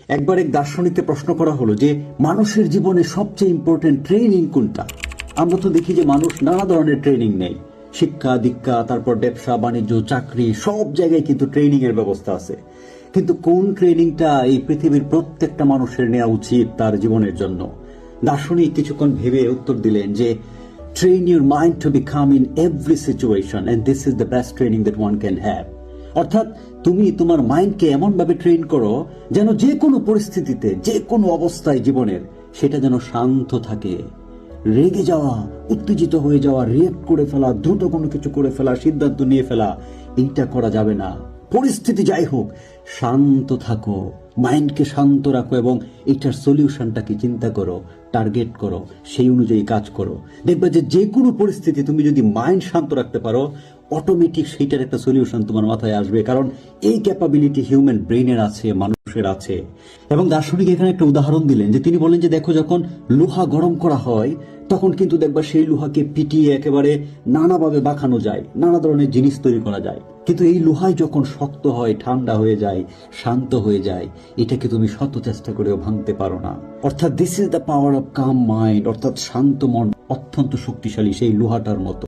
একবার এক দার্শনিককে প্রশ্ন করা হলো যে মানুষের জীবনে সবচেয়ে ইম্পর্টেন্ট ট্রেনিং কোনটা। আমরা তো দেখি যে মানুষ নানা ধরনের ট্রেনিং নেই, শিক্ষা দীক্ষা, তারপর ব্যবসা বাণিজ্য, চাকরি, সব জায়গায় কিন্তু ট্রেনিং এর ব্যবস্থা আছে। কিন্তু কোন ট্রেনিংটা এই পৃথিবীর প্রত্যেকটা মানুষের নেওয়া উচিত তার জীবনের জন্য? দার্শনিক কিছুক্ষণ ভেবে উত্তর দিলেন যে train your mind to become in every situation and this is the best training that one can have. অর্থাৎ তুমি তোমার মাইন্ডকে এমন ভাবে ট্রেন করো যেন যে কোনো পরিস্থিতিতে, যে কোনো অবস্থায় জীবনের, সেটা যেন শান্ত থাকে। রেগে যাওয়া, উত্তেজিত হয়ে যাওয়া, রিয়েক্ট করে ফেলা, দ্রুত কোনো কিছু করে ফেলা, সিদ্ধান্ত নিয়ে ফেলা, এইটা করা যাবে না। পরিস্থিতি যাই হোক, শান্ত থাকো, মাইন্ডকে শান্ত রাখো এবং এটার সলিউশনটাকে চিন্তা করো, টার্গেট করো, সেই অনুযায়ী কাজ করো। দেখবে যে কোনো পরিস্থিতি তুমি যদি মাইন্ড শান্ত রাখতে পারো, অটোমেটিক সেইটার একটা সলিউশন তোমার মাথায় আসবে, কারণ এই ক্যাপাবিলিটি হিউম্যান ব্রেইনের আছে, মানুষের আছে। এবং দার্শনিক এখানে একটা উদাহরণ দিলেন যে তিনি বলেন যে দেখো, যখন লোহা গরম করা হয় তখন কিন্তু দেখবা সেই লোহাকে পিটিয়ে একেবারে নানাভাবে বাঁকানো যায়, নানা ধরনের জিনিস তৈরি করা যায়। কিন্তু এই লোহায় যখন শক্ত হয়, ঠান্ডা হয়ে যায়, শান্ত হয়ে যায়, এটাকে তুমি শত চেষ্টা করেও ভাঙতে পারো না। অর্থাৎ this is the power of calm mind, অর্থাৎ শান্ত মন অত্যন্ত শক্তিশালী সেই লোহাটার মতো।